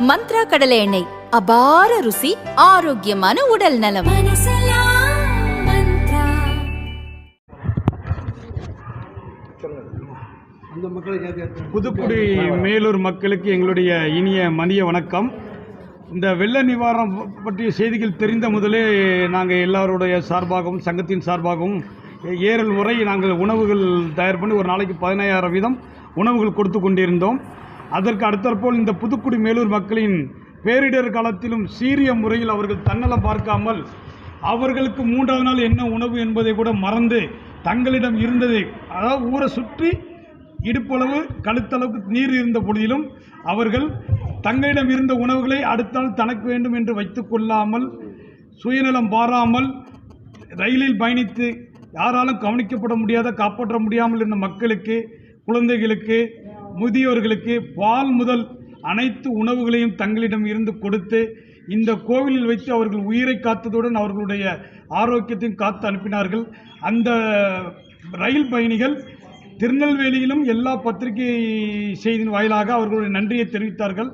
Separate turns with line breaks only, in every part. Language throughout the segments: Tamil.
மந்த்ரா கடலை எண்ணெய், அபார ருசி, ஆரோக்கியமான உடல் நலம்.
புதுக்குடி மேலூர் மக்களுக்கு எங்களுடைய இனிய மதிய வணக்கம். இந்த வெள்ள நிவாரணம் பற்றிய செய்திகள் தெரிந்த முதலே நாங்கள் எல்லாருடைய சார்பாகவும் சங்கத்தின் சார்பாகவும் ஏறல் முறை நாங்கள் உணவுகள் தயார் பண்ணி ஒரு நாளைக்கு 15,000 வீதம் உணவுகள் கொடுத்து கொண்டிருந்தோம். அதற்கு அடுத்தற்போல் இந்த புதுக்குடி மேலூர் மக்களின் பேரிடர் காலத்திலும் சீரிய முறையில் அவர்கள் தன்னலம் பார்க்காமல் அவர்களுக்கு 3வது நாள் என்ன உணவு என்பதை கூட மறந்து தங்களிடம் இருந்ததை, அதாவது ஊரை சுற்றி இடுப்பளவு கழுத்தளவுக்கு நீர் இருந்த பொழுதிலும் அவர்கள் தங்களிடம் இருந்த உணவுகளை அடுத்த நாள் தனக்கு வேண்டும் என்று வைத்துக் கொள்ளாமல் சுயநலம் பாராமல் ரயிலில் பயணித்து யாராலும் கவனிக்கப்பட முடியாத காப்பாற்ற முடியாமல் இருந்த மக்களுக்கு, குழந்தைகளுக்கு, முதியோர்களுக்கு பால் முதல் அனைத்து உணவுகளையும் தங்களிடம் இருந்து கொடுத்து இந்த கோவிலில் வைத்து அவர்கள் உயிரை காத்ததுடன் அவர்களுடைய ஆரோக்கியத்தையும் காத்து அனுப்பினார்கள். அந்த ரயில் பயணிகள் திருநெல்வேலியிலும் எல்லா பத்திரிகை செய்தியின் வாயிலாக அவர்களுடைய நன்றியை தெரிவித்தார்கள்.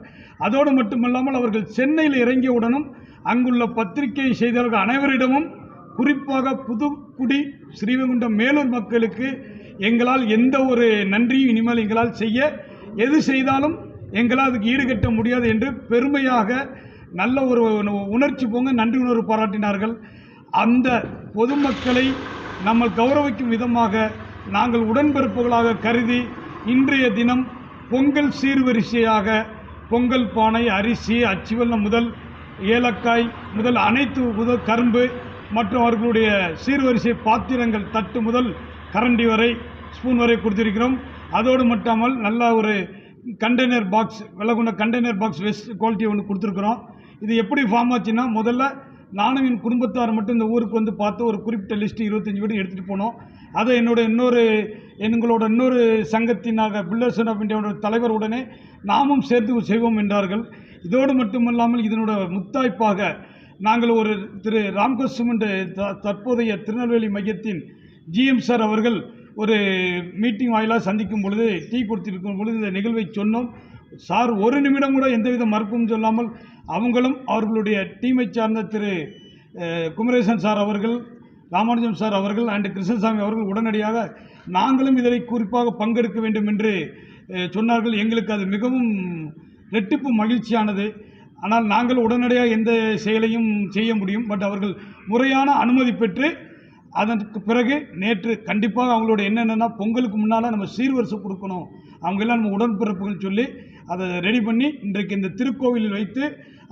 அதோடு மட்டுமல்லாமல் அவர்கள் சென்னையில் இறங்கியவுடனும் அங்குள்ள பத்திரிகை செய்தியாளர்கள் அனைவரிடமும், குறிப்பாக புதுக்குடி ஸ்ரீவைகுண்டம் மேலூர் மக்களுக்கு எங்களால் எந்த ஒரு நன்றியும் இனிமேல் எங்களால் செய்ய, எது செய்தாலும் எங்களால் அதுக்கு ஈடுகட்ட முடியாது என்று பெருமையாக நல்ல ஒரு உணர்ச்சி பொங்க நன்றி உணர்வு பாராட்டினார்கள். அந்த பொதுமக்களை நம்ம கௌரவிக்கும் விதமாக நாங்கள் உடன்பிறப்புகளாக கருதி இன்றைய தினம் பொங்கல் சீர்வரிசையாக பொங்கல் பானை, அரிசி, அச்சுவெல்லம் முதல் ஏலக்காய் முதல் அனைத்து முதல் கரும்பு மற்றும் அவர்களுடைய சீர்வரிசை பாத்திரங்கள் தட்டு முதல் கரண்டி வரை ஸ்பூன் வரை கொடுத்திருக்கிறோம். அதோடு மட்டுமல் நல்ல ஒரு கண்டெய்னர் பாக்ஸ், விலகுண்ட கண்டெய்னர் பாக்ஸ் வெஸ்ட் குவாலிட்டி ஒன்று கொடுத்துருக்குறோம். இது எப்படி ஃபார்ம் ஆச்சுன்னா, முதல்ல நானும் என் குடும்பத்தார் மட்டும் இந்த ஊருக்கு வந்து பார்த்து ஒரு குறிப்பிட்ட லிஸ்ட்டு 25 வீடு எடுத்துகிட்டு போனோம். அதை எங்களோட இன்னொரு சங்கத்தினாக பில்டர்ஸ் ஆஃப் இந்தியாவோட தலைவர் உடனே நாமும் சேர்த்து செய்வோம் என்றார்கள். இதோடு மட்டுமல்லாமல் இதனோட முத்தாய்ப்பாக நாங்கள் ஒரு திரு ராம்கோ சிமெண்ட் தற்போதைய திருநெல்வேலி மையத்தின் GM சார் அவர்கள் ஒரு மீட்டிங் வாயிலாக சந்திக்கும் பொழுது டீ கொடுத்திருக்கும் பொழுது இந்த நிகழ்வை சொன்னோம். சார் ஒரு நிமிடம் கூட எந்தவித மறுப்பும் சொல்லாமல் அவங்களும் அவர்களுடைய டீமை சார்ந்த திரு குமரேசன் சார் அவர்கள், ராமானுஜம் சார் அவர்கள் அண்ட் கிருஷ்ணசாமி அவர்கள் உடனடியாக நாங்களும் இதில் குறிப்பாக பங்கெடுக்க வேண்டும் என்று சொன்னார்கள். எங்களுக்கு அது மிகவும் ரெட்டிப்பு மகிழ்ச்சியானது. ஆனால் நாங்கள் உடனடியாக எந்த செயலையும் செய்ய முடியும். பட் அவர்கள் முறையான அனுமதி பெற்று அதற்கு பிறகு நேற்று கண்டிப்பாக அவங்களோட என்னென்னா, பொங்கலுக்கு முன்னால் நம்ம சீர்வரிசை கொடுக்கணும், அவங்கெல்லாம் நம்ம உடன்பிறப்புகள் சொல்லி அதை ரெடி பண்ணி இன்றைக்கு இந்த திருக்கோவிலில் வைத்து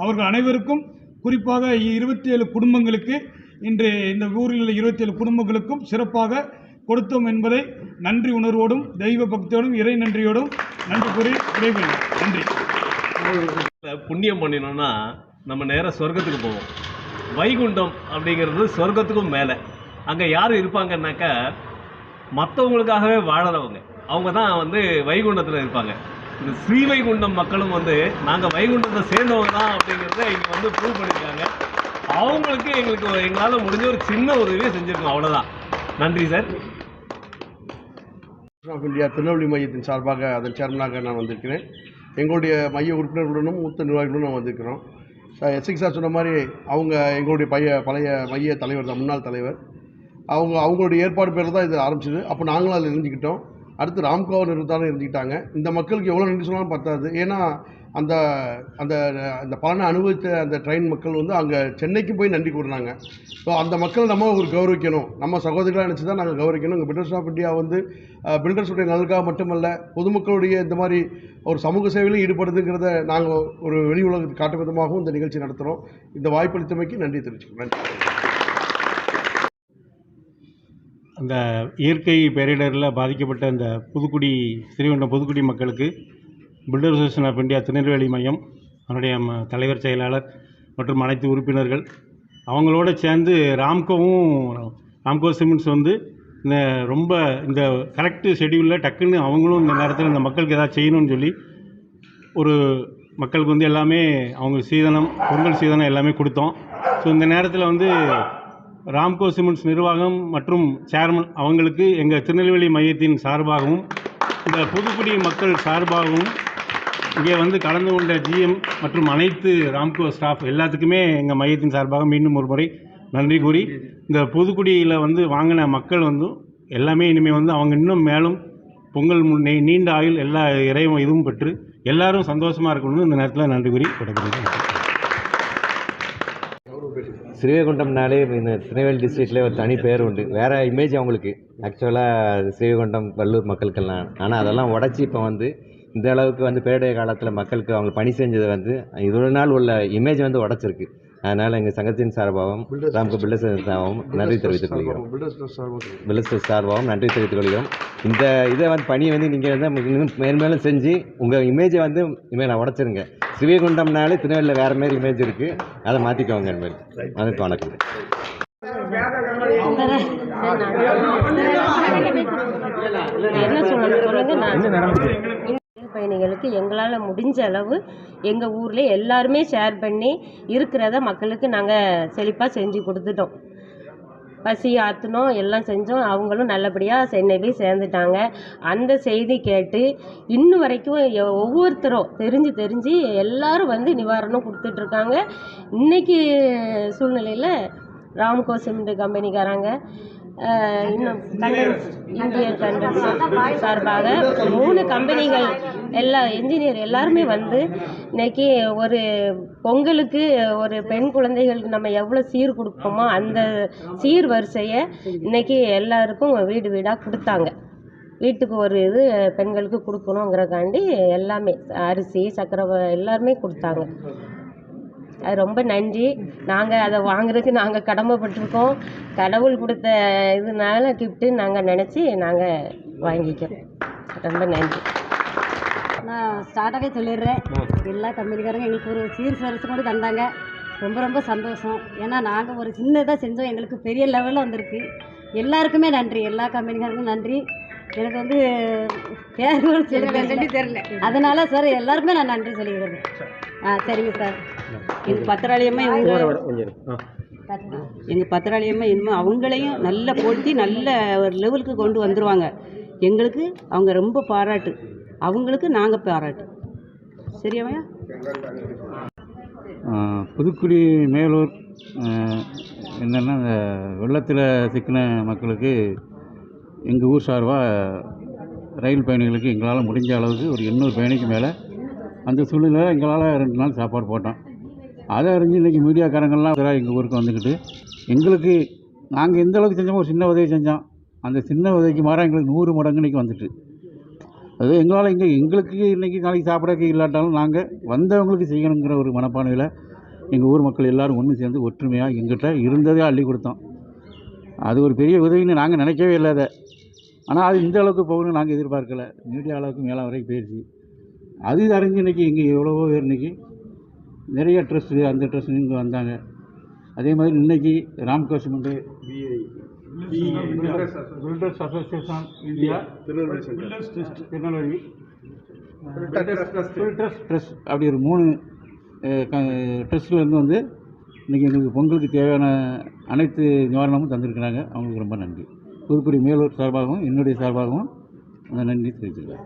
அவர்கள் அனைவருக்கும், குறிப்பாக 27 குடும்பங்களுக்கு, இன்று இந்த ஊரில் உள்ள 27 குடும்பங்களுக்கும் சிறப்பாக கொடுத்தோம் என்பதை நன்றி உணர்வோடும் தெய்வ பக்தியோடும் இறை நன்றியோடும் நன்றி கூறி விடைபெறும். நன்றி.
புண்ணியம் பண்ணினோம்னா நம்ம நேராக சொர்க்கத்துக்கு போவோம். வைகுண்டம் அப்படிங்கிறது சொர்க்கத்துக்கும் மேலே. அங்கே யார் இருப்பாங்கன்னாக்கா மற்றவங்களுக்காகவே வாழறவங்க, அவங்க தான் வந்து வைகுண்டத்தில் இருப்பாங்க. இந்த ஸ்ரீவைகுண்டம் மக்களும் வந்து நாங்கள் வைகுண்டத்தை சேர்ந்தவங்க தான் அப்படிங்கிறத இங்கே வந்து ப்ரூவ் பண்ணியிருக்காங்க. அவங்களுக்கு எங்களால் முடிஞ்ச ஒரு சின்ன உதவியை செஞ்சுருக்கோம், அவ்வளோதான். நன்றி சார்.
ஆஃப் இந்தியா திருநெல்வேலி மையத்தின் சார்பாக அதன் சேர்மனாக நான் வந்திருக்கிறேன். எங்களுடைய மைய உறுப்பினர்களுடனும் மூத்த நிர்வாகிகளுடன் நான் வந்திருக்கிறோம். எஸ்ஐ சார் சொன்ன மாதிரி அவங்க எங்களுடைய பழைய மைய தலைவர் தான், முன்னாள் தலைவர். அவங்களுடைய ஏற்பாடு பேரில் தான் இது ஆரம்பிச்சிது. அப்போ நாங்களும் அதில் இருந்துக்கிட்டோம். அடுத்து ராம்கோவர் நிறுத்தாலும் இருந்துக்கிட்டாங்க. இந்த மக்களுக்கு எவ்வளோ நன்றி சொன்னாலும் பத்தாது. ஏன்னா அந்த அந்த அந்த பலனை அனுபவித்த அந்த ட்ரெயின் மக்கள் வந்து அங்கே சென்னைக்கு போய் நன்றி கூறினாங்க. ஸோ அந்த மக்கள் நம்ம ஒரு கௌரவிக்கணும், நம்ம சகோதரிகளாக நினச்சி தான் நாங்கள் கௌரவிக்கணும். இங்கே பில்டர்ஸ் ஆஃப் இந்தியா வந்து பில்டர்ஸுடைய நலனுக்காக மட்டுமல்ல, பொதுமக்களுடைய இந்த மாதிரி ஒரு சமூக சேவையிலும் ஈடுபடுதுங்கிறத நாங்கள் ஒரு வெளி உலகத்துக்கு காட்டும் விதமாகவும் இந்த நிகழ்ச்சி நடத்துகிறோம். இந்த வாய்ப்பளித்தமைக்கு நன்றி தெரிவிச்சுக்கிறோம். நன்றி.
அந்த இயற்கை பேரிடரில் பாதிக்கப்பட்ட இந்த ஸ்ரீவைகுண்டம் புதுக்குடி மக்களுக்கு builder association of India Tirunelveli மையம், அவருடைய தலைவர், செயலாளர் மற்றும் அனைத்து உறுப்பினர்கள் அவங்களோட சேர்ந்து ராம்கோ சிமெண்ட்ஸ் வந்து ரொம்ப இந்த கரெக்டு ஷெடியூலில் டக்குன்னு அவங்களும் இந்த நேரத்தில் இந்த மக்களுக்கு ஏதாவது செய்யணும்னு சொல்லி ஒரு மக்களுக்கு வந்து எல்லாமே அவங்க பொங்கல் சீதனம் எல்லாமே கொடுத்தோம். ஸோ இந்த நேரத்தில் வந்து ராம்கோ சிமெண்ட்ஸ் நிர்வாகம் மற்றும் சேர்மன் அவங்களுக்கு எங்கள் திருநெல்வேலி மையத்தின் சார்பாகவும் இந்த புதுக்குடி மக்கள் சார்பாகவும் இங்கே வந்து கலந்து கொண்ட ஜிஎம் மற்றும் அனைத்து ராம்கோ ஸ்டாஃப் எல்லாத்துக்குமே எங்கள் மையத்தின் சார்பாக மீண்டும் ஒரு முறை நன்றி கூறி, இந்த புதுக்குடியில் வந்து வாங்கின மக்கள் வந்து எல்லாமே இனிமேல் வந்து அவங்க இன்னும் மேலும் பொங்கல் நீண்ட ஆயுள் எல்லா இறைவும் இதுவும் பெற்று எல்லாரும் சந்தோஷமாக இருக்கணும்னு இந்த நேரத்தில் நன்றி கூறி விடைபெறுகிறேன்.
ஸ்ரீவைகுண்டம்னாலே இந்த திருநெல்வேலி டிஸ்ட்ரிக்ட்லேயே ஒரு தனி பேர் உண்டு. வேறு இமேஜ் அவங்களுக்கு ஆக்சுவலாக ஸ்ரீவைகுண்டம் வள்ளூர் மக்களுக்கெல்லாம். ஆனால் அதெல்லாம் உடச்சி இப்போ வந்து இந்த அளவுக்கு வந்து பேரிடர் காலத்தில் மக்களுக்கு அவங்க பணி செஞ்சதை வந்து இவ்வளோ நாள் உள்ள இமேஜ் வந்து உடச்சிருக்கு. அதனால் எங்கள் சங்கத்தின் சார்பாகவும் ராம்கோ பில்டர்ஸ் சார்பாகவும் நன்றி தெரிவித்துக் கொள்கிறோம். பில்டர்ஸ் சார்பாகவும் நன்றி தெரிவித்துக் கொள்கிறோம். இந்த இதை வந்து பணியை வந்து நீங்கள் வந்து இன்னும் மேலும் செஞ்சு உங்கள் இமேஜை வந்து இனிமேல் உடச்சிருங்க. ஸ்ரீவைகுண்டம்னாலே திருநெல்வேலியில் வேறு மாரி இமேஜ் இருக்குது, அதை மாற்றிக்கோங்க. இனிமேல் அதுக்கு வணக்கம்.
பயணிகளுக்கு எங்களால் முடிஞ்ச அளவு எங்கள் ஊரில் எல்லாருமே ஷேர் பண்ணி இருக்கிறத மக்களுக்கு நாங்கள் செழிப்பாக செஞ்சு கொடுத்துட்டோம். பசி ஆற்றினோம், எல்லாம் செஞ்சோம். அவங்களும் நல்லபடியாக சென்னை போய் சேர்ந்துட்டாங்க. அந்த செய்தி கேட்டு இன்னும் வரைக்கும் ஒவ்வொருத்தரும் தெரிஞ்சு எல்லாரும் வந்து நிவாரணம் கொடுத்துட்ருக்காங்க. இன்றைக்கி சூழ்நிலையில் ராம்கோ சிமெண்ட் கம்பெனிக்காரங்க இன்னும் இந்தியன் கண்டன்ஸ் சார்பாக 3 கம்பெனிகள் எல்லா என்ஜினியர் எல்லாருமே வந்து இன்றைக்கி ஒரு பொங்கலுக்கு ஒரு பெண் குழந்தைகளுக்கு நம்ம எவ்வளோ சீர் கொடுப்போமோ அந்த சீர் வரிசையை இன்றைக்கி எல்லாருக்கும் வீடு வீடாக கொடுத்தாங்க. வீட்டுக்கு ஒரு இது பெண்களுக்கு கொடுக்கணுங்கிறக்காண்டி எல்லாமே அரிசி சர்க்கரை எல்லாருமே கொடுத்தாங்க. அது ரொம்ப நன்றி. நாங்கள் அதை வாங்குறதுக்கு நாங்கள் கடமைப்பட்டிருக்கோம். கடவுள் கொடுத்த இதனால கிஃப்ட்டு நாங்கள் நினச்சி நாங்கள் வாங்கிக்கிறோம். ரொம்ப நன்றி.
நான் ஸ்டார்ட்டாகவே சொல்லிடுறேன். எல்லா கம்பெனிக்காரங்க எங்களுக்கு ஒரு சீர்வரிசை கூட தந்தாங்க. ரொம்ப சந்தோஷம். ஏன்னா நாங்கள் ஒரு சின்னதாக செஞ்சோம், எங்களுக்கு பெரிய லெவலில் வந்திருக்கு. எல்லாருக்குமே நன்றி, எல்லா கம்பெனிக்காரங்களும் நன்றி. எனக்கு வந்து பேர் தெரியல, அதனால் சார் எல்லாருக்குமே நான் நன்றி சொல்லிக்கிறேன். சரிங்க சார். எங்கள் பத்திராளியம்மா இனிமேல் அவங்களையும் நல்லா போட்டி நல்ல ஒரு லெவலுக்கு கொண்டு வந்துடுவாங்க. எங்களுக்கு அவங்க ரொம்ப பாராட்டு, அவங்களுக்கு நாங்கள் பாராட்டு. சரியாவையா?
புதுக்குடி மேலூர் என்னென்னா இந்த வெள்ளத்தில் சிக்கின மக்களுக்கு எங்கள் ஊர் சார்பாக ரயில் பயணிகளுக்கு எங்களால் முடிஞ்ச அளவுக்கு ஒரு 800 பயணிக்கு மேலே அந்த சூழ்நிலையில் எங்களால் 2 நாள் சாப்பாடு போட்டோம். அதை அறிஞ்சு இன்றைக்கி மீடியாக்காரங்கள்லாம் எங்கள் ஊருக்கு வந்துக்கிட்டு எங்களுக்கு நாங்கள் எந்த அளவுக்கு செஞ்சோமோ ஒரு சின்ன உதவி செஞ்சோம். அந்த சின்ன உதவிக்கு மாற எங்களுக்கு 100 மடங்கு இன்றைக்கி வந்துட்டு. அது எங்களால் எங்களுக்கு இன்றைக்கி நாளைக்கு சாப்பிடக்கு இல்லாட்டாலும் நாங்கள் வந்தவங்களுக்கு செய்யணுங்கிற ஒரு மனப்பான்மையில் எங்கள் ஊர் மக்கள் எல்லோரும் ஒன்று சேர்ந்து ஒற்றுமையாக எங்கிட்ட இருந்ததே அள்ளி கொடுத்தோம். அது ஒரு பெரிய உதவின்னு நாங்கள் நினைக்கவே இல்லை அதை. ஆனால் அது இந்த அளவுக்கு போகணும்னு நாங்கள் எதிர்பார்க்கலை. மீடியா அளவுக்கு மேலே வரைக்கும் போயிடுச்சு. அது அறிஞ்சு இன்றைக்கி இங்கே எவ்வளவோ பேர் இன்றைக்கி நிறைய ட்ரஸ்ட்டு அந்த ட்ரஸ்ட்டு இங்கே வந்தாங்க. அதே மாதிரி இன்றைக்கி Ramco cement filters association India Tirunelveli trust அப்படி ஒரு 3 ட்ரஸ்ட்லேருந்து வந்து இன்றைக்கி எங்களுக்கு பொங்கலுக்கு தேவையான அனைத்து நிவாரணமும் தந்திருக்கிறாங்க. அவங்களுக்கு ரொம்ப நன்றி. புதுக்குடி மேலூர் சார்பாகவும் என்னுடைய சார்பாகவும் அந்த நன்றி தெரிவிச்சுக்கிறேன்.